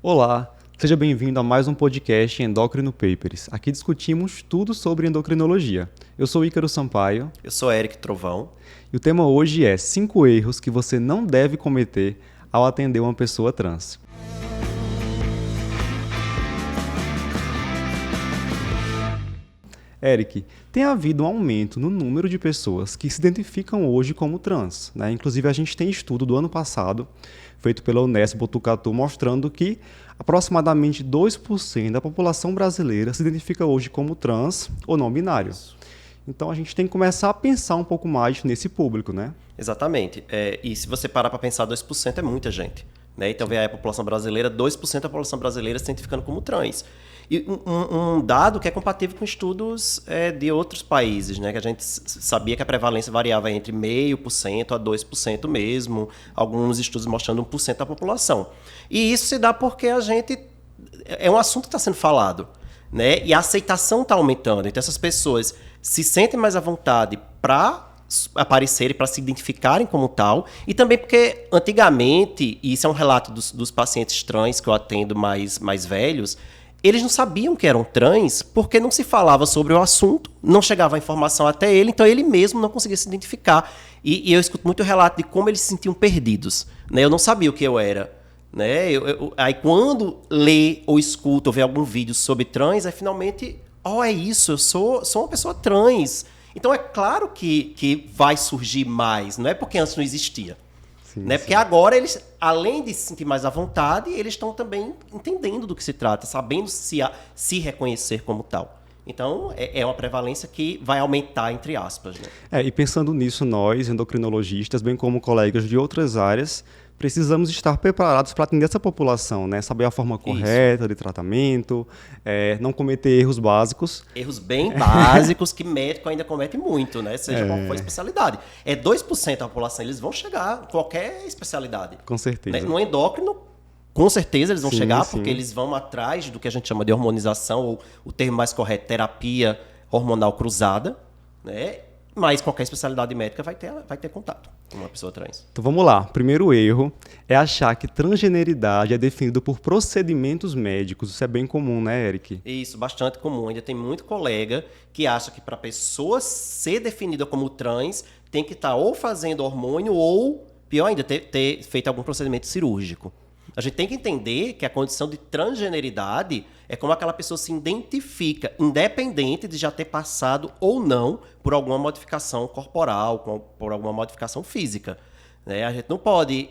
Olá, seja bem-vindo a mais um podcast Endócrino Papers. Aqui discutimos tudo sobre endocrinologia. Eu sou Ícaro Sampaio. Eu sou Eric Trovão. E o tema hoje é 5 erros que você não deve cometer ao atender uma pessoa trans. Eric, tem havido um aumento no número de pessoas que se identificam hoje como trans, né? Inclusive, a gente tem estudo do ano passado, feito pela Unesp Botucatu, mostrando que aproximadamente 2% da população brasileira se identifica hoje como trans ou não binário. Então, a gente tem que começar a pensar um pouco mais nesse público, né? Exatamente. E se você parar para pensar, 2% é muita gente. Né? Então, vem aí a população brasileira, 2% da população brasileira se identificando como trans. E um dado que é compatível com estudos de outros países, né? Que a gente sabia que a prevalência variava entre 0,5% a 2% mesmo, alguns estudos mostrando 1% da população. E isso se dá porque é um assunto que está sendo falado, né? E a aceitação está aumentando. Então, essas pessoas se sentem mais à vontade para aparecerem, para se identificarem como tal, e também porque antigamente, e isso é um relato dos pacientes trans que eu atendo mais velhos, eles não sabiam que eram trans porque não se falava sobre o assunto, não chegava a informação até ele, então ele mesmo não conseguia se identificar. E eu escuto muito relato de como eles se sentiam perdidos. Né? Eu não sabia o que eu era. Né? Aí quando lê ou escuta ou vê algum vídeo sobre trans, aí finalmente, é isso, eu sou uma pessoa trans. Então é claro que vai surgir mais, não é porque antes não existia. Sim, né? Porque agora eles, além de se sentir mais à vontade, eles estão também entendendo do que se trata, sabendo se reconhecer como tal. Então, é uma prevalência que vai aumentar, entre aspas. Né? E pensando nisso, nós, endocrinologistas, bem como colegas de outras áreas, precisamos estar preparados para atender essa população, né? Saber a forma correta de tratamento, não cometer erros básicos. Erros bem básicos que médico ainda comete muito, né? Seja qual for a especialidade. 2% da população, eles vão chegar em qualquer especialidade. Com certeza. Né? No endócrino, com certeza eles vão chegar, porque eles vão atrás do que a gente chama de hormonização, ou o termo mais correto, terapia hormonal cruzada, né? Mas qualquer especialidade médica vai ter contato com uma pessoa trans. Então vamos lá. Primeiro erro é achar que transgeneridade é definido por procedimentos médicos. Isso é bem comum, né, Eric? Isso, bastante comum. Ainda tem muito colega que acha que para a pessoa ser definida como trans, tem que estar ou fazendo hormônio ou, pior ainda, ter feito algum procedimento cirúrgico. A gente tem que entender que a condição de transgeneridade é como aquela pessoa se identifica, independente de já ter passado ou não por alguma modificação corporal, por alguma modificação física. Né? A gente não pode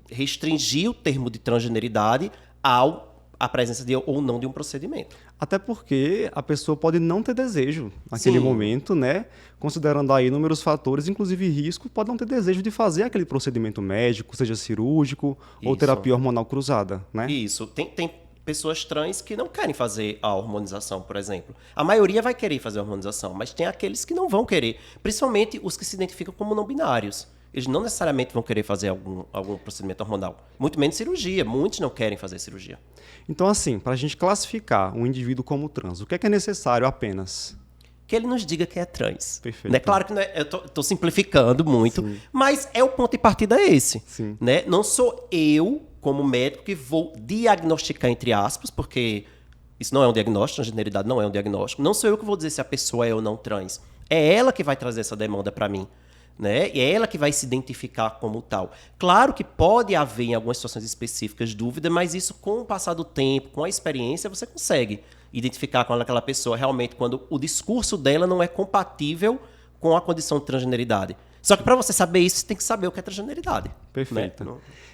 restringir o termo de transgeneridade à presença ou não de um procedimento. Até porque a pessoa pode não ter desejo naquele momento, né? Considerando aí inúmeros fatores, inclusive risco, pode não ter desejo de fazer aquele procedimento médico, seja cirúrgico ou terapia hormonal cruzada, né? Isso. Tem pessoas trans que não querem fazer a hormonização, por exemplo. A maioria vai querer fazer a hormonização, mas tem aqueles que não vão querer, principalmente os que se identificam como não binários. Eles não necessariamente vão querer fazer algum procedimento hormonal. Muito menos cirurgia. Muitos não querem fazer cirurgia. Então, assim, para a gente classificar um indivíduo como trans, o que é necessário apenas? Que ele nos diga que é trans. Perfeito. Né? Claro que não é, eu estou simplificando muito, mas o ponto de partida é esse. Né? Não sou eu, como médico, que vou diagnosticar, entre aspas, porque isso não é um diagnóstico, a generalidade não é um diagnóstico. Não sou eu que vou dizer se a pessoa é ou não trans. É ela que vai trazer essa demanda para mim. Né? E é ela que vai se identificar como tal. Claro que pode haver, em algumas situações específicas, dúvida, mas isso, com o passar do tempo, com a experiência, você consegue identificar com aquela pessoa realmente quando o discurso dela não é compatível com a condição de transgeneridade. Só que para você saber isso, você tem que saber o que é transgeneridade. Perfeito. Né?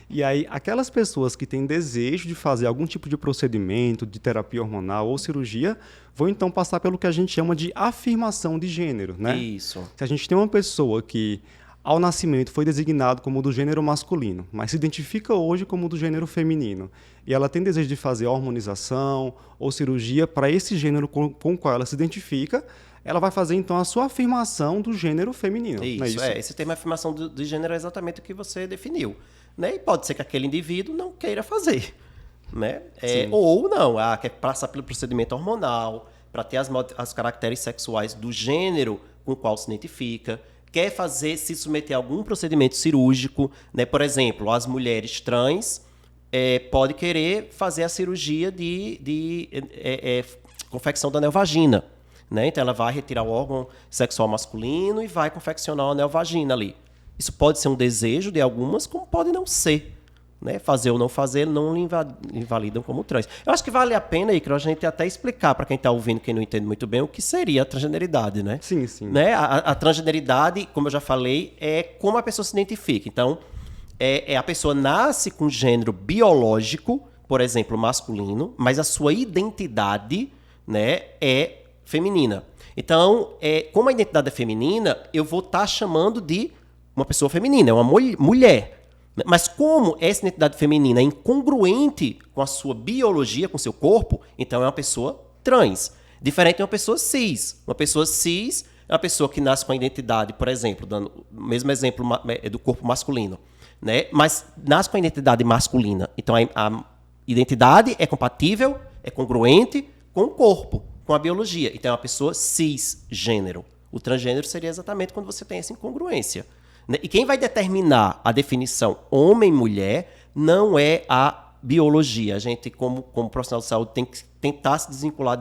E aí, aquelas pessoas que têm desejo de fazer algum tipo de procedimento, de terapia hormonal ou cirurgia, vão então passar pelo que a gente chama de afirmação de gênero, né? Isso. Se a gente tem uma pessoa que, ao nascimento, foi designado como do gênero masculino, mas se identifica hoje como do gênero feminino, e ela tem desejo de fazer hormonização ou cirurgia para esse gênero com o qual ela se identifica, ela vai fazer, então, a sua afirmação do gênero feminino. Isso, não é isso? Esse termo afirmação de gênero é exatamente o que você definiu. Né? E pode ser que aquele indivíduo não queira fazer. Né? Ou não, quer passar pelo procedimento hormonal para ter as caracteres sexuais do gênero com o qual se identifica, quer se submeter a algum procedimento cirúrgico. Né? Por exemplo, as mulheres trans pode querer fazer a cirurgia de confecção da neovagina. Né? Então, ela vai retirar o órgão sexual masculino e vai confeccionar uma neovagina ali. Isso pode ser um desejo de algumas, como pode não ser. Né? Fazer ou não fazer não lhe invalidam como trans. Eu acho que vale a pena, Icaro, a gente até explicar para quem está ouvindo, quem não entende muito bem, o que seria a transgeneridade. Né? Sim, sim. Né? A transgeneridade, como eu já falei, é como a pessoa se identifica. Então, a pessoa nasce com gênero biológico, por exemplo, masculino, mas a sua identidade, né, é feminina. Então, como a identidade é feminina, eu vou estar chamando de uma pessoa feminina, é uma mulher. Mas como essa identidade feminina é incongruente com a sua biologia, com o seu corpo, então é uma pessoa trans. Diferente de uma pessoa cis. Uma pessoa cis é uma pessoa que nasce com a identidade, por exemplo, dando o mesmo exemplo do corpo masculino, né? Mas nasce com a identidade masculina. Então a identidade é compatível, é congruente com o corpo, com a biologia. Então é uma pessoa cisgênero. O transgênero seria exatamente quando você tem essa incongruência. E quem vai determinar a definição homem-mulher não é a biologia. A gente, como profissional de saúde, tem que tentar se desvincular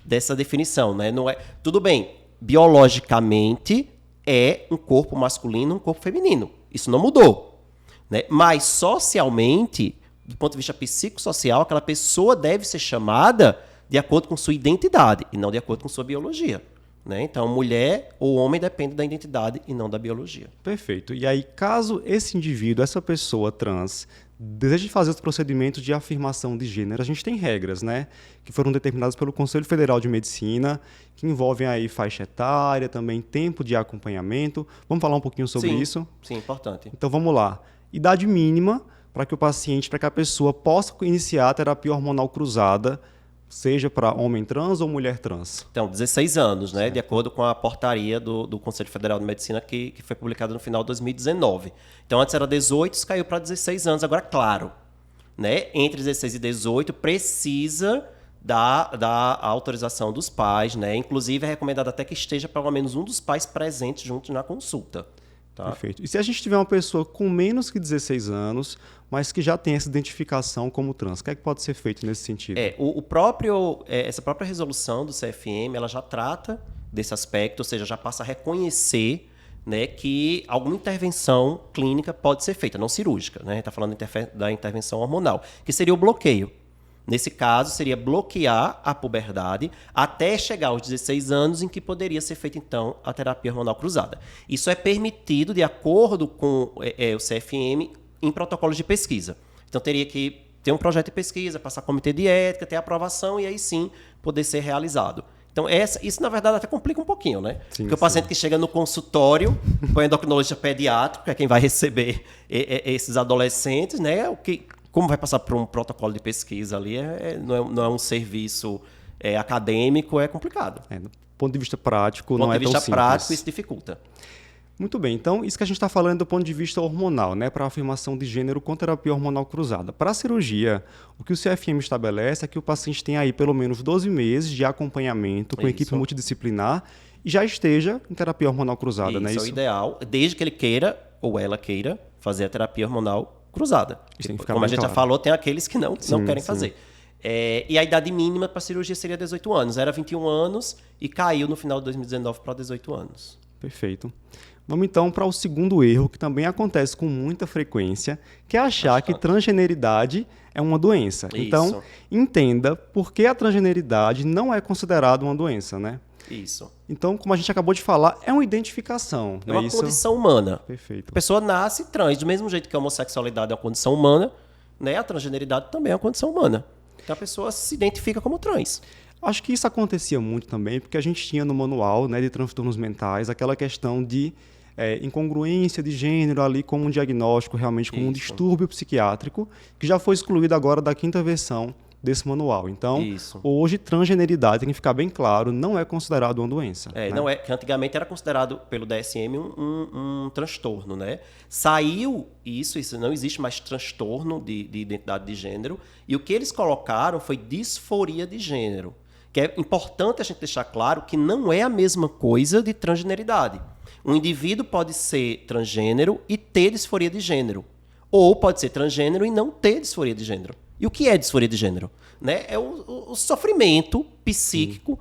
dessa definição. Né? Não é, tudo bem, biologicamente é um corpo masculino, um corpo feminino. Isso não mudou. Né? Mas socialmente, do ponto de vista psicossocial, aquela pessoa deve ser chamada de acordo com sua identidade e não de acordo com sua biologia. Né? Então, mulher ou homem depende da identidade e não da biologia. Perfeito. E aí, caso esse indivíduo, essa pessoa trans, deseje fazer os procedimentos de afirmação de gênero, a gente tem regras, né, que foram determinadas pelo Conselho Federal de Medicina, que envolvem aí faixa etária, também tempo de acompanhamento. Vamos falar um pouquinho sobre isso? Sim, importante. Então, vamos lá. Idade mínima para que a pessoa possa iniciar a terapia hormonal cruzada, seja para homem trans ou mulher trans. Então, 16 anos, né? De acordo com a portaria do Conselho Federal de Medicina que foi publicada no final de 2019. Então, antes era 18, isso caiu para 16 anos. Agora, claro, né? Entre 16 e 18 precisa da autorização dos pais, né? Inclusive, é recomendado até que esteja pelo menos um dos pais presentes juntos na consulta. Tá? Perfeito. E se a gente tiver uma pessoa com menos que 16 anos, mas que já tem essa identificação como trans, o que é que pode ser feito nesse sentido? Essa própria resolução do CFM, ela já trata desse aspecto, ou seja, já passa a reconhecer, né, que alguma intervenção clínica pode ser feita, não cirúrgica. Né? A gente está falando da intervenção hormonal, que seria o bloqueio. Nesse caso, seria bloquear a puberdade até chegar aos 16 anos, em que poderia ser feita, então, a terapia hormonal cruzada. Isso é permitido, de acordo com o CFM, em protocolos de pesquisa. Então, teria que ter um projeto de pesquisa, passar comitê de ética, ter aprovação e aí sim poder ser realizado. Então, isso, na verdade, até complica um pouquinho, né? Sim, porque o paciente que chega no consultório, com o endocrinologista pediátrico, que é quem vai receber esses adolescentes, né? Como vai passar por um protocolo de pesquisa ali, não é um serviço acadêmico, é complicado. Do ponto de vista prático, não é tão simples. Do ponto de vista prático, isso dificulta. Muito bem, então isso que a gente está falando é do ponto de vista hormonal, né, para a afirmação de gênero com terapia hormonal cruzada. Para a cirurgia, o que o CFM estabelece é que o paciente tem aí pelo menos 12 meses de acompanhamento com equipe multidisciplinar e já esteja em terapia hormonal cruzada, né? Isso é o ideal, desde que ele queira ou ela queira fazer a terapia hormonal cruzada. Como a gente já falou, tem aqueles que não querem fazer. E a idade mínima para a cirurgia seria 18 anos. Era 21 anos e caiu no final de 2019 para 18 anos. Perfeito. Vamos então para o segundo erro, que também acontece com muita frequência, que é achar que transgeneridade é uma doença. Isso. Então, entenda por que a transgeneridade não é considerada uma doença, né? Isso. Então, como a gente acabou de falar, é uma identificação. É uma condição humana. Perfeito. A pessoa nasce trans, do mesmo jeito que a homossexualidade é uma condição humana, né? A transgeneridade também é uma condição humana. Então, a pessoa se identifica como trans. Acho que isso acontecia muito também, porque a gente tinha no manual, né, de transtornos mentais aquela questão de incongruência de gênero ali como um diagnóstico, realmente como um distúrbio psiquiátrico, que já foi excluído agora da 5ª versão desse manual. Então, hoje, transgeneridade, tem que ficar bem claro, não é considerado uma doença. Né? Não é, que antigamente era considerado pelo DSM um transtorno, né? Saiu isso não existe mais transtorno de identidade de gênero, e o que eles colocaram foi disforia de gênero, que é importante a gente deixar claro que não é a mesma coisa de transgeneridade. Um indivíduo pode ser transgênero e ter disforia de gênero. Ou pode ser transgênero e não ter disforia de gênero. E o que é disforia de gênero? Né? É o sofrimento psíquico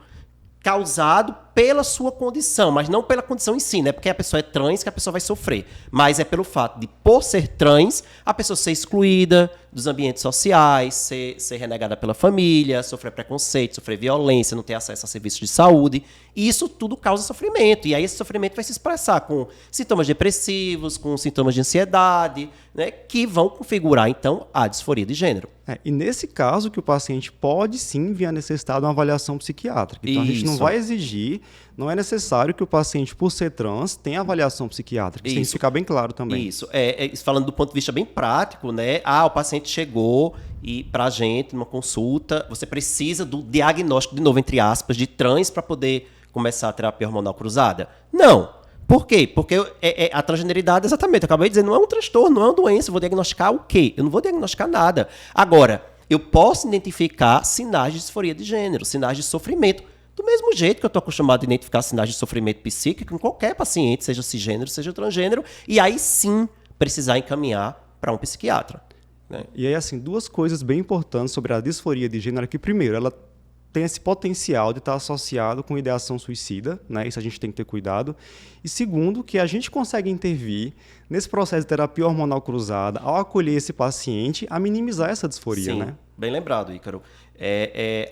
causado pela sua condição, mas não pela condição em si, né? Porque a pessoa é trans que a pessoa vai sofrer. Mas é pelo fato de, por ser trans, a pessoa ser excluída dos ambientes sociais, ser renegada pela família, sofrer preconceito, sofrer violência, não ter acesso a serviços de saúde. E isso tudo causa sofrimento. E aí esse sofrimento vai se expressar com sintomas depressivos, com sintomas de ansiedade, né? Que vão configurar, então, a disforia de gênero. E nesse caso que o paciente pode sim vir a necessitar de uma avaliação psiquiátrica. Então a gente não vai exigir, não é necessário que o paciente, por ser trans, tenha avaliação psiquiátrica. Isso tem que ficar bem claro também. Isso. Falando do ponto de vista bem prático, né? O paciente chegou e pra gente, numa consulta, você precisa do diagnóstico, de novo, entre aspas, de trans para poder começar a terapia hormonal cruzada? Não. Por quê? Porque a transgeneridade, exatamente, eu acabei de dizer, não é um transtorno, não é uma doença. Eu vou diagnosticar o quê? Eu não vou diagnosticar nada. Agora, eu posso identificar sinais de disforia de gênero, sinais de sofrimento. Do mesmo jeito que eu estou acostumado a identificar sinais de sofrimento psíquico em qualquer paciente, seja cisgênero, seja transgênero, e aí sim precisar encaminhar para um psiquiatra. Né? E aí, assim, duas coisas bem importantes sobre a disforia de gênero, que primeiro, ela tem esse potencial de estar associado com ideação suicida, né? Isso a gente tem que ter cuidado. E segundo, que a gente consegue intervir nesse processo de terapia hormonal cruzada, ao acolher esse paciente, a minimizar essa disforia. Sim, né? Bem lembrado, Ícaro.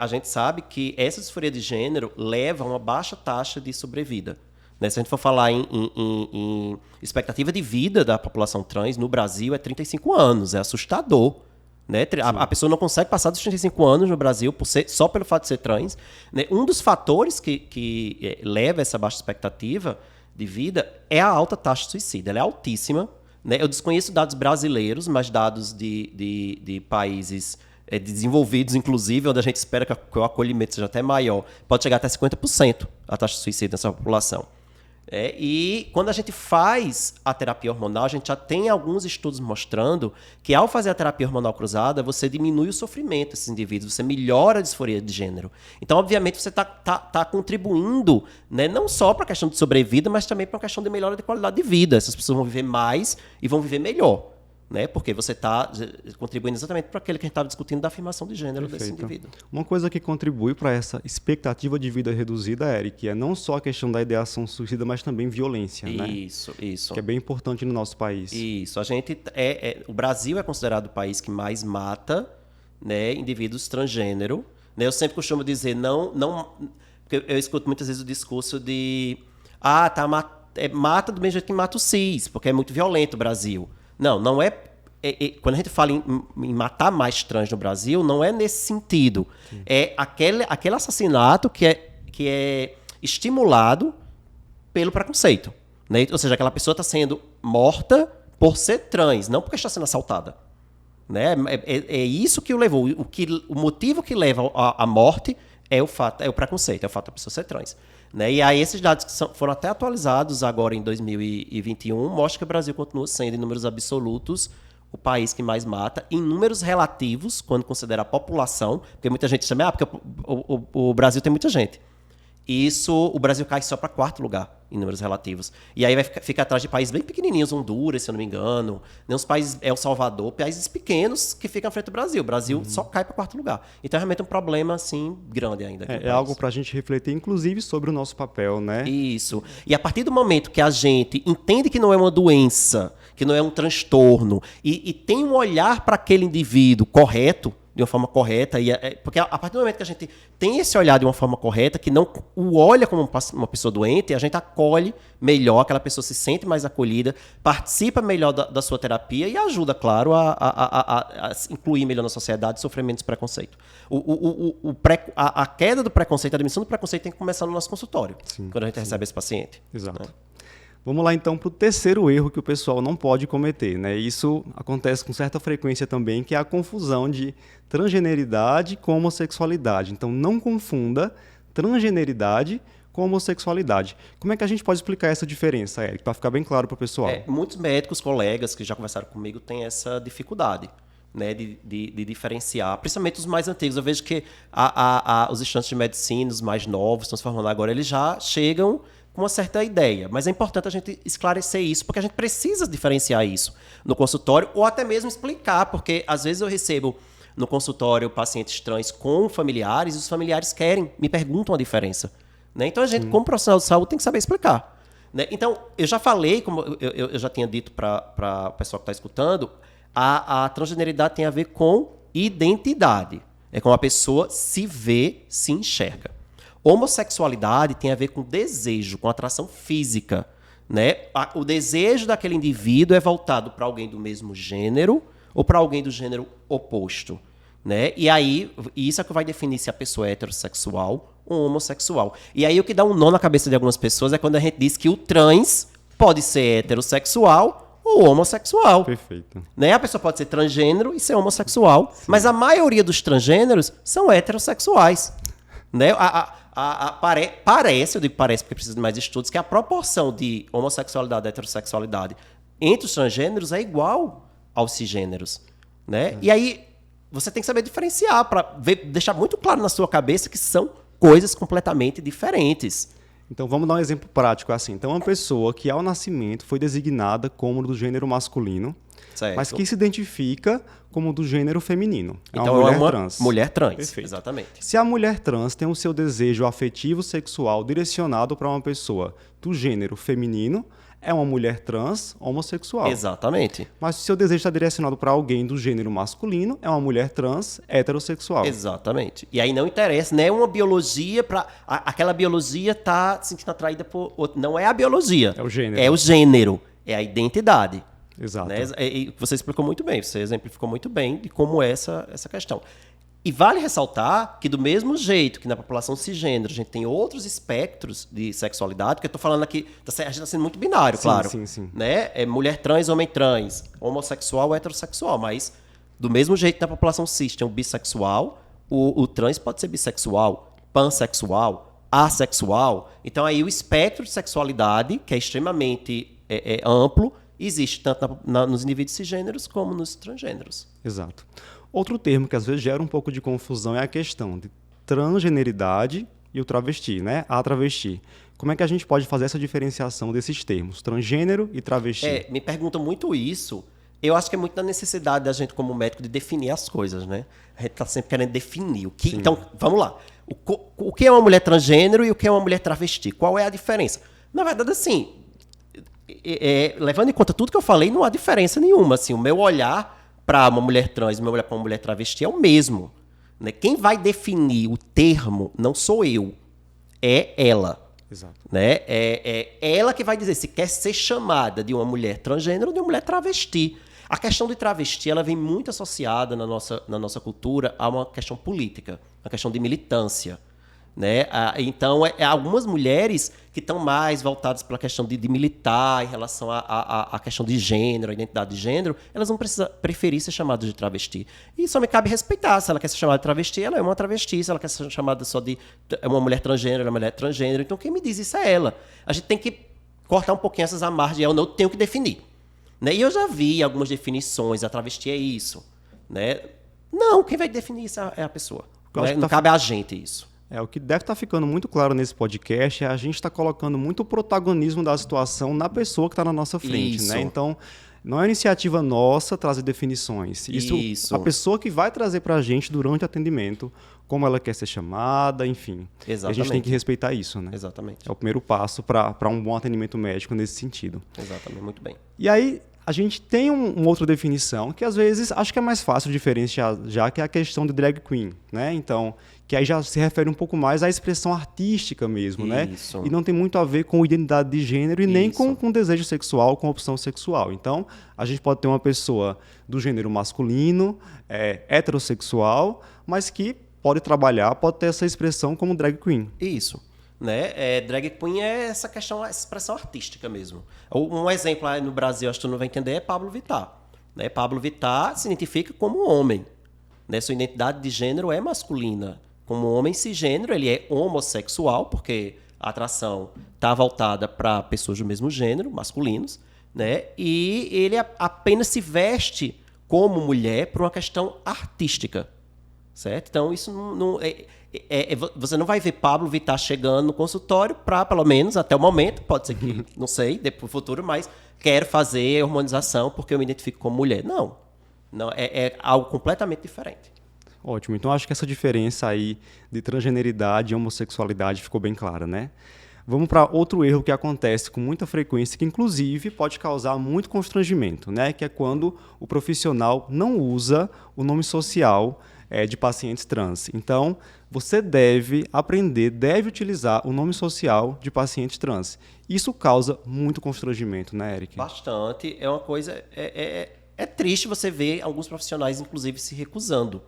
A gente sabe que essa disforia de gênero leva a uma baixa taxa de sobrevida. Né? Se a gente for falar em expectativa de vida da população trans no Brasil, é 35 anos, é assustador. Né? A pessoa não consegue passar dos 35 anos no Brasil só pelo fato de ser trans. Né? Um dos fatores que leva a essa baixa expectativa de vida é a alta taxa de suicídio. Ela é altíssima. Né? Eu desconheço dados brasileiros, mas dados de países desenvolvidos, inclusive, onde a gente espera que o acolhimento seja até maior, pode chegar até 50% a taxa de suicídio nessa população. E quando a gente faz a terapia hormonal, a gente já tem alguns estudos mostrando que ao fazer a terapia hormonal cruzada, você diminui o sofrimento desses indivíduos, você melhora a disforia de gênero. Então, obviamente, você está contribuindo, né, não só para a questão de sobrevida, mas também para a questão de melhora de qualidade de vida. Essas pessoas vão viver mais e vão viver melhor. Né? Porque você está contribuindo exatamente para aquele que a gente estava discutindo da afirmação de gênero. Perfeito. Desse indivíduo. Uma coisa que contribui para essa expectativa de vida reduzida, Eric, é não só a questão da ideação suicida, mas também violência. Isso. Que é bem importante no nosso país. Isso. A gente o Brasil é considerado o país que mais mata, né, indivíduos transgênero. Né? Eu sempre costumo dizer, porque eu escuto muitas vezes o discurso de mata do mesmo jeito que mata o cis, porque é muito violento o Brasil. Não é. Quando a gente fala em matar mais trans no Brasil, não é nesse sentido. Sim. É aquele assassinato que é estimulado pelo preconceito. Né? Ou seja, aquela pessoa está sendo morta por ser trans, não porque está sendo assaltada. Né? É isso que o levou. O motivo que leva à morte é o preconceito, é o fato da pessoa ser trans. Né? E aí esses dados que foram até atualizados agora em 2021 mostram que o Brasil continua sendo, em números absolutos, o país que mais mata. Em números relativos, quando considera a população, porque muita gente chama, porque o Brasil tem muita gente. O Brasil cai só para 4º lugar em números relativos. E aí fica atrás de países bem pequenininhos, Honduras, se eu não me engano, uns países, El Salvador, países pequenos que ficam à frente do Brasil. O Brasil só cai para 4º lugar. Então é realmente um problema assim grande ainda. É algo para a gente refletir, inclusive, sobre o nosso papel, né? Isso. E a partir do momento que a gente entende que não é uma doença, que não é um transtorno, e tem um olhar para aquele indivíduo correto, de uma forma correta, porque a partir do momento que a gente tem esse olhar de uma forma correta, que não o olha como uma pessoa doente, a gente acolhe melhor, aquela pessoa se sente mais acolhida, participa melhor da sua terapia e ajuda, claro, a incluir melhor na sociedade sofrimentos e preconceito. A queda do preconceito, a diminuição do preconceito tem que começar no nosso consultório, quando a gente recebe esse paciente. Exato. Né? Vamos lá, então, para o terceiro erro que o pessoal não pode cometer. Né? Isso acontece com certa frequência também, que é a confusão de transgeneridade com homossexualidade. Então, não confunda transgeneridade com homossexualidade. Como é que a gente pode explicar essa diferença, Eric, para ficar bem claro para o pessoal? Muitos médicos, colegas que já conversaram comigo, têm essa dificuldade. Né, de diferenciar, principalmente os mais antigos. Eu vejo que os estudantes de medicina, os mais novos, estão se formando agora, eles já chegam com uma certa ideia, mas é importante a gente esclarecer isso, porque a gente precisa diferenciar isso no consultório, ou até mesmo explicar, porque às vezes eu recebo no consultório pacientes trans com familiares, e os familiares me perguntam a diferença. Né? Então a gente, como profissional de saúde, tem que saber explicar. Né? Então, eu já falei, como eu já tinha dito para o pessoal que está escutando, a transgeneridade tem a ver com identidade. É como a pessoa se vê, se enxerga. Homossexualidade tem a ver com desejo, com atração física. Né? O desejo daquele indivíduo é voltado para alguém do mesmo gênero ou para alguém do gênero oposto. Né? E aí, isso é que vai definir se a pessoa é heterossexual ou homossexual. E aí, o que dá um nó na cabeça de algumas pessoas é quando a gente diz que o trans pode ser heterossexual ou homossexual. Perfeito. Né? A pessoa pode ser transgênero e ser homossexual. Sim. Mas a maioria dos transgêneros são heterossexuais. Né? Parece, eu digo parece porque precisa de mais estudos, que a proporção de homossexualidade e heterossexualidade entre os transgêneros é igual aos cisgêneros. Né? E aí, você tem que saber diferenciar para deixar muito claro na sua cabeça que são coisas completamente diferentes. Então, vamos dar um exemplo prático assim. Então, uma pessoa que ao nascimento foi designada como do gênero masculino, certo, mas que se identifica como do gênero feminino. Então, é uma mulher trans. Perfeito. Exatamente. Se a mulher trans tem o seu desejo afetivo sexual direcionado para uma pessoa do gênero feminino, é uma mulher trans homossexual. Exatamente. Mas se o seu desejo está direcionado para alguém do gênero masculino, é uma mulher trans heterossexual. Exatamente. E aí não interessa, não é uma biologia para aquela biologia tá se sentindo atraída por outro. Não é a biologia. É o gênero. É o gênero. É a identidade. Exato. Né? E você explicou muito bem, você exemplificou muito bem de como é essa questão. E vale ressaltar que do mesmo jeito que na população cisgênero a gente tem outros espectros de sexualidade, porque eu estou falando aqui, a gente está sendo muito binário, sim, claro. Sim. Né? É mulher trans, homem trans, homossexual, heterossexual, mas do mesmo jeito que na população cis tem o bissexual, o trans pode ser bissexual, pansexual, assexual. Então aí o espectro de sexualidade, que é extremamente amplo, existe tanto nos indivíduos cisgêneros como nos transgêneros. Exato. Outro termo que às vezes gera um pouco de confusão é a questão de transgeneridade e o travesti, né? A travesti. Como é que a gente pode fazer essa diferenciação desses termos, transgênero e travesti? Me perguntam muito isso. Eu acho que é muito da necessidade da gente, como médico, de definir as coisas, né? A gente está sempre querendo definir o que. Então, vamos lá. O que é uma mulher transgênero e o que é uma mulher travesti? Qual é a diferença? Na verdade, assim, levando em conta tudo que eu falei, não há diferença nenhuma. Assim, o meu olhar para uma mulher trans e o meu olhar para uma mulher travesti é o mesmo. Né? Quem vai definir o termo não sou eu, é ela. Exato. Né? É ela que vai dizer se quer ser chamada de uma mulher transgênero ou de uma mulher travesti. A questão de travesti ela vem muito associada na nossa cultura a uma questão política, uma questão de militância. Né? Então, algumas mulheres que estão mais voltadas para a questão de militar em relação à questão de gênero, a identidade de gênero, elas vão preferir ser chamadas de travesti. E só me cabe respeitar. Se ela quer ser chamada de travesti, ela é uma travesti. Se ela quer ser chamada só de uma mulher transgênero, ela é uma mulher transgênero. Então, quem me diz isso é ela. A gente tem que cortar um pouquinho essas amarras de eu não tenho que definir. Né? E eu já vi algumas definições, a travesti é isso. Né? Não, quem vai definir isso é a pessoa. Não cabe a gente isso. O que deve estar ficando muito claro nesse podcast é a gente estar colocando muito o protagonismo da situação na pessoa que está na nossa frente. Isso. Né? Então, não é iniciativa nossa trazer definições. Isso. A pessoa que vai trazer para a gente durante o atendimento, como ela quer ser chamada, enfim. Exatamente. A gente tem que respeitar isso. Né? Exatamente. É o primeiro passo para um bom atendimento médico nesse sentido. Exatamente, muito bem. E aí, a gente tem uma outra definição que às vezes acho que é mais fácil de diferenciar, já que é a questão de drag queen, né? Então, que aí já se refere um pouco mais à expressão artística mesmo, Isso. né? E não tem muito a ver com identidade de gênero e nem com desejo sexual, com opção sexual. Então, a gente pode ter uma pessoa do gênero masculino, heterossexual, mas que pode trabalhar, pode ter essa expressão como drag queen. Isso. Né? Drag queen é essa questão, essa expressão artística mesmo. Um exemplo aí no Brasil, acho que tu não vai entender, é Pablo Vittar. Né? Pablo Vittar se identifica como homem. Né? Sua identidade de gênero é masculina. Como homem cisgênero, ele é homossexual, porque a atração está voltada para pessoas do mesmo gênero, masculinos. Né? E ele apenas se veste como mulher por uma questão artística. certo? Então, isso você não vai ver Pablo Vittar chegando no consultório para, pelo menos, até o momento, pode ser que, não sei, depois no futuro, mas quero fazer hormonização porque eu me identifico como mulher. Não. Não, é algo completamente diferente. Ótimo. Então, acho que essa diferença aí de transgeneridade e homossexualidade ficou bem clara, né? Vamos para outro erro que acontece com muita frequência, que inclusive pode causar muito constrangimento, né? Que é quando o profissional não usa o nome social de pacientes trans. Então, você deve aprender, deve utilizar o nome social de pacientes trans. Isso causa muito constrangimento, né, Eric? Bastante. É uma coisa... É triste você ver alguns profissionais, inclusive, se recusando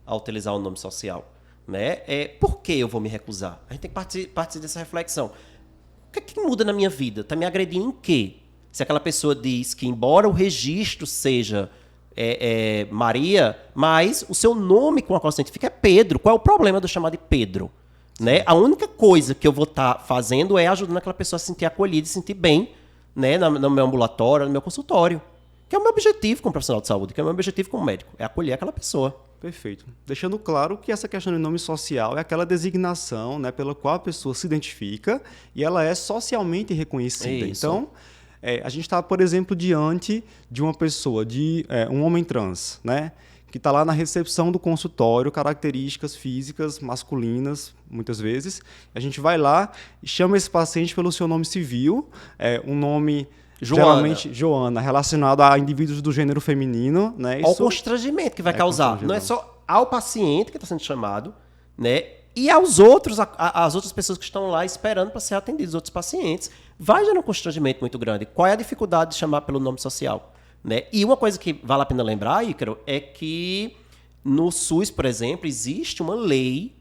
a utilizar o nome social. Né? Por que eu vou me recusar? A gente tem que partir dessa reflexão. O que é que muda na minha vida? Está me agredindo em quê? Se aquela pessoa diz que, embora o registro seja Maria, mas o seu nome com a qual se identifica é Pedro. Qual é o problema de eu chamar de Pedro? Né? A única coisa que eu vou estar fazendo é ajudando aquela pessoa a se sentir acolhida e se sentir bem, né? No meu ambulatório, no meu consultório. Que é o meu objetivo como profissional de saúde, que é o meu objetivo como médico, é acolher aquela pessoa. Perfeito. Deixando claro que essa questão de nome social é aquela designação, né, pela qual a pessoa se identifica e ela é socialmente reconhecida. Isso. Então, a gente está, por exemplo, diante de uma pessoa, de um homem trans, né, que está lá na recepção do consultório, características físicas masculinas, muitas vezes. A gente vai lá e chama esse paciente pelo seu nome civil, um nome... Geralmente, Joana, relacionado a indivíduos do gênero feminino. Né? Olha o constrangimento que vai causar. Não é só ao paciente que está sendo chamado, né? E aos outros, as outras pessoas que estão lá esperando para ser atendidos, os outros pacientes. Vai gerar um constrangimento muito grande. Qual é a dificuldade de chamar pelo nome social? Né? E uma coisa que vale a pena lembrar, Ícaro, é que no SUS, por exemplo, existe uma lei,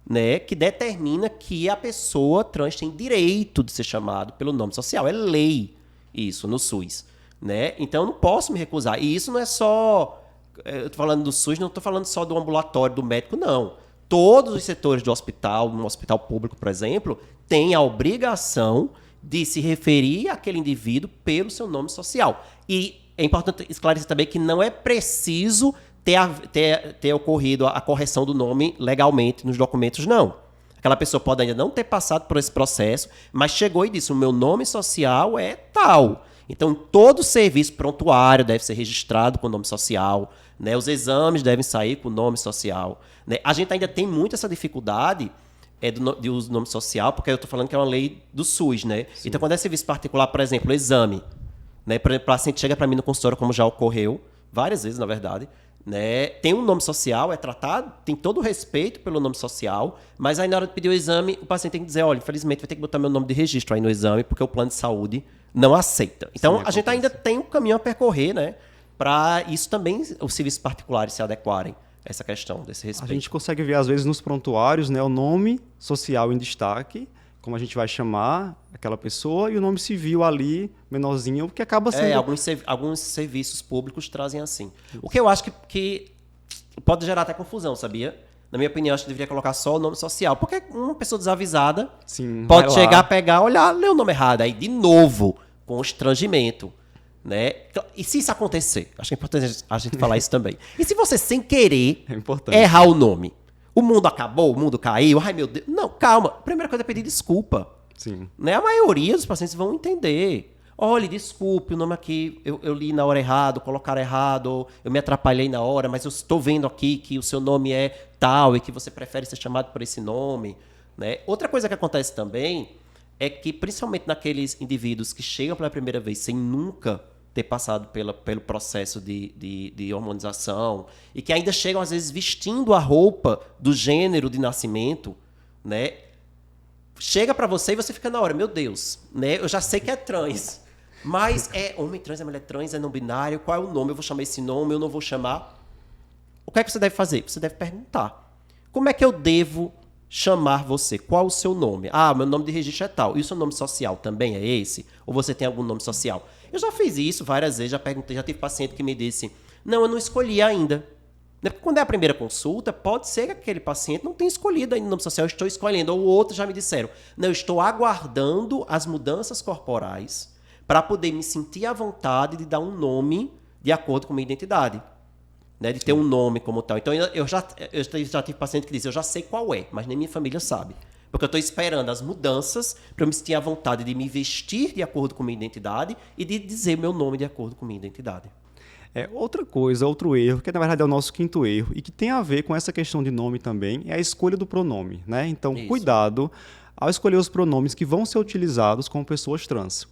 né, que determina que a pessoa trans tem direito de ser chamado pelo nome social. É lei. Isso, no SUS, né? Então, eu não posso me recusar. E isso não é só... Eu estou falando do SUS, não estou falando só do ambulatório, do médico, não. Todos os setores do hospital, no hospital público, por exemplo, têm a obrigação de se referir àquele indivíduo pelo seu nome social. E é importante esclarecer também que não é preciso ter ocorrido a correção do nome legalmente nos documentos, não. Aquela pessoa pode ainda não ter passado por esse processo, mas chegou e disse, o meu nome social é tal. Então, todo serviço prontuário deve ser registrado com o nome social, né? Os exames devem sair com o nome social. Né? A gente ainda tem muito essa dificuldade de uso do nome social, porque eu estou falando que é uma lei do SUS. Né? Então, quando é serviço particular, por exemplo, o exame, né? Por exemplo, o paciente chega para mim no consultório, como já ocorreu, várias vezes, na verdade, né? Tem um nome social, é tratado, tem todo o respeito pelo nome social, mas aí na hora de pedir o exame, o paciente tem que dizer, olha, infelizmente vai ter que botar meu nome de registro aí no exame, porque o plano de saúde não aceita. Então, a gente ainda tem um caminho a percorrer, né? Para isso também, os serviços particulares se adequarem a essa questão desse respeito. A gente consegue ver, às vezes, nos prontuários, né, o nome social em destaque, como a gente vai chamar aquela pessoa, e o nome civil ali, menorzinho, que acaba sendo... Alguns serviços públicos trazem assim. O que eu acho que pode gerar até confusão, sabia? Na minha opinião, acho que deveria colocar só o nome social. Porque uma pessoa desavisada pode chegar, pegar, olhar, ler o nome errado. Aí, de novo, constrangimento. Né? E se isso acontecer? Acho que é importante a gente falar isso também. E se você, sem querer, errar o nome? O mundo acabou? O mundo caiu? Ai, meu Deus. Não, calma. A primeira coisa é pedir desculpa. Sim. Né? A maioria dos pacientes vão entender. Olha, desculpe, o nome aqui eu li na hora errado, colocaram errado, ou eu me atrapalhei na hora, mas eu estou vendo aqui que o seu nome é tal e que você prefere ser chamado por esse nome. Né? Outra coisa que acontece também é que, principalmente naqueles indivíduos que chegam pela primeira vez sem nunca ter passado pelo processo de hormonização e que ainda chegam, às vezes, vestindo a roupa do gênero de nascimento, né? Chega pra você e você fica na hora, meu Deus, né? Eu já sei que é trans, mas é homem trans, é mulher trans, é não binário, qual é o nome? Eu vou chamar esse nome, eu não vou chamar. O que é que você deve fazer? Você deve perguntar. Como é que eu devo chamar você? Qual o seu nome? Ah, meu nome de registro é tal. E o seu nome social também é esse? Ou você tem algum nome social? Eu já fiz isso várias vezes, já perguntei, já tive paciente que me disse, não, eu não escolhi ainda. Porque quando é a primeira consulta, pode ser que aquele paciente não tenha escolhido ainda o nome social, eu estou escolhendo. Ou outros já me disseram, não, eu estou aguardando as mudanças corporais para poder me sentir à vontade de dar um nome de acordo com a minha identidade. né, de ter um nome como tal. Então, eu já tive paciente que diz, eu já sei qual é, mas nem minha família sabe. Porque eu estou esperando as mudanças para eu me sentir à vontade de me vestir de acordo com minha identidade e de dizer meu nome de acordo com minha identidade. Outra coisa, outro erro, que na verdade é o nosso quinto erro, e que tem a ver com essa questão de nome também, é a escolha do pronome, né? Então, Isso. cuidado ao escolher os pronomes que vão ser utilizados com pessoas trans.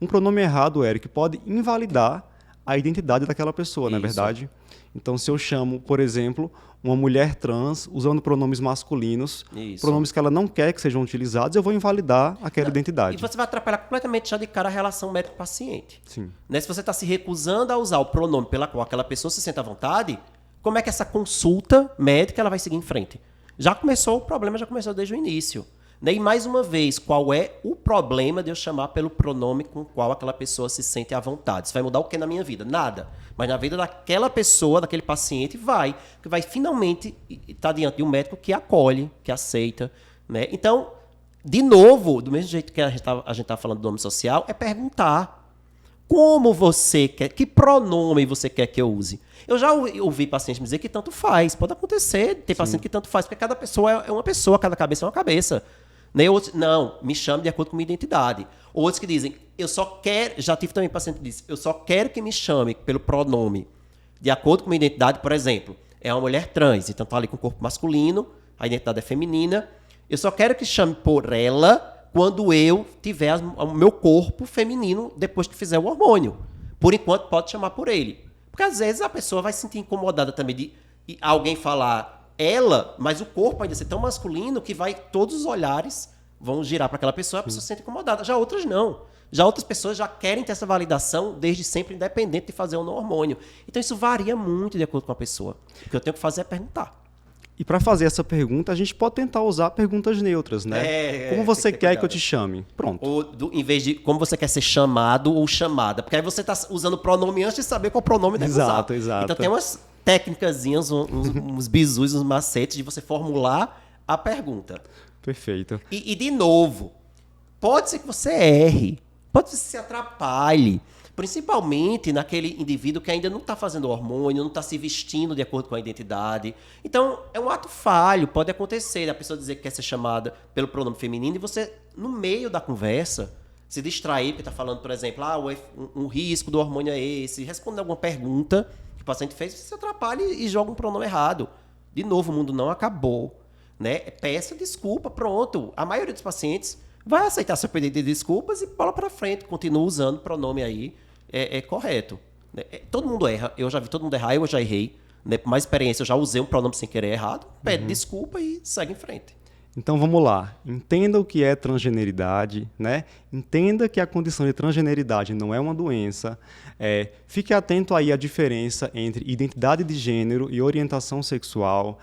Um pronome errado, Eric, pode invalidar a identidade daquela pessoa, não é verdade? Então, se eu chamo, por exemplo, uma mulher trans usando pronomes masculinos, pronomes que ela não quer que sejam utilizados, eu vou invalidar aquela identidade. E você vai atrapalhar completamente já de cara a relação médico-paciente. Sim. Né? Se você está se recusando a usar o pronome pela qual aquela pessoa se sente à vontade, como é que essa consulta médica ela vai seguir em frente? O problema já começou desde o início. E mais uma vez, qual é o problema de eu chamar pelo pronome com o qual aquela pessoa se sente à vontade? Isso vai mudar o que na minha vida? Nada. Mas na vida daquela pessoa, daquele paciente, que vai finalmente estar diante de um médico que acolhe, que aceita. Né? Então, de novo, do mesmo jeito que a gente está falando do nome social, é perguntar como você quer, que pronome você quer que eu use. Eu já ouvi pacientes me dizer que tanto faz. Pode acontecer, tem paciente que tanto faz, porque cada pessoa é uma pessoa, cada cabeça é uma cabeça. Outros, não, me chame de acordo com minha identidade. Outros que dizem, eu só quero... Já tive também paciente que disse, eu só quero que me chame pelo pronome de acordo com minha identidade. Por exemplo, é uma mulher trans, então está ali com o corpo masculino, a identidade é feminina. Eu só quero que chame por ela quando eu tiver o meu corpo feminino depois que fizer o hormônio. Por enquanto, pode chamar por ele. Porque às vezes a pessoa vai se sentir incomodada também de alguém falar... ela, mas o corpo ainda ser tão masculino que todos os olhares vão girar para aquela pessoa e a pessoa se sente incomodada. Já outras não. Já outras pessoas já querem ter essa validação desde sempre, independente de fazer ou não hormônio. Então isso varia muito de acordo com a pessoa. O que eu tenho que fazer é perguntar. E para fazer essa pergunta, a gente pode tentar usar perguntas neutras, né? Como você quer que eu te chame? Pronto. Em vez de como você quer ser chamado ou chamada. Porque aí você está usando o pronome antes de saber qual pronome deve usar. Exato. Então tem umas técnicazinhas, uns bizus, uns macetes de você formular a pergunta. Perfeito. E de novo, pode ser que você erre, pode ser que você se atrapalhe, principalmente naquele indivíduo que ainda não está fazendo hormônio, não está se vestindo de acordo com a identidade. Então, é um ato falho, pode acontecer, a pessoa dizer que quer ser chamada pelo pronome feminino e você, no meio da conversa, se distrair, porque está falando, por exemplo, um risco do hormônio é esse, respondendo alguma pergunta que o paciente fez, você se atrapalha e joga um pronome errado. De novo, o mundo não acabou. Né? Peça desculpa, pronto. A maioria dos pacientes vai aceitar seu pedido de desculpas e bola para frente, continua usando o pronome aí, é correto. Né? Todo mundo erra, eu já vi todo mundo errar, eu já errei. Né? Por mais experiência, eu já usei um pronome sem querer errado, pede desculpa e segue em frente. Então vamos lá, entenda o que é transgeneridade, né? Entenda que a condição de transgeneridade não é uma doença, fique atento aí à diferença entre identidade de gênero e orientação sexual.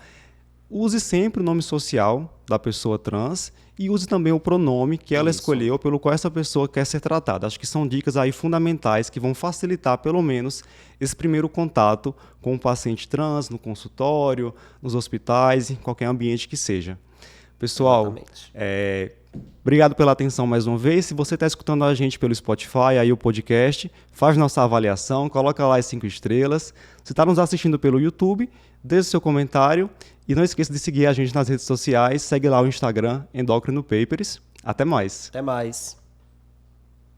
Use sempre o nome social da pessoa trans e use também o pronome que ela escolheu pelo qual essa pessoa quer ser tratada. Acho que são dicas aí fundamentais que vão facilitar, pelo menos, esse primeiro contato com o paciente trans, no consultório, nos hospitais, em qualquer ambiente que seja. Pessoal, obrigado pela atenção mais uma vez. Se você está escutando a gente pelo Spotify, aí o podcast, faz nossa avaliação, coloca lá as 5 estrelas. Se está nos assistindo pelo YouTube, deixe seu comentário e não esqueça de seguir a gente nas redes sociais. Segue lá o Instagram, Endócrino Papers. Até mais. Até mais.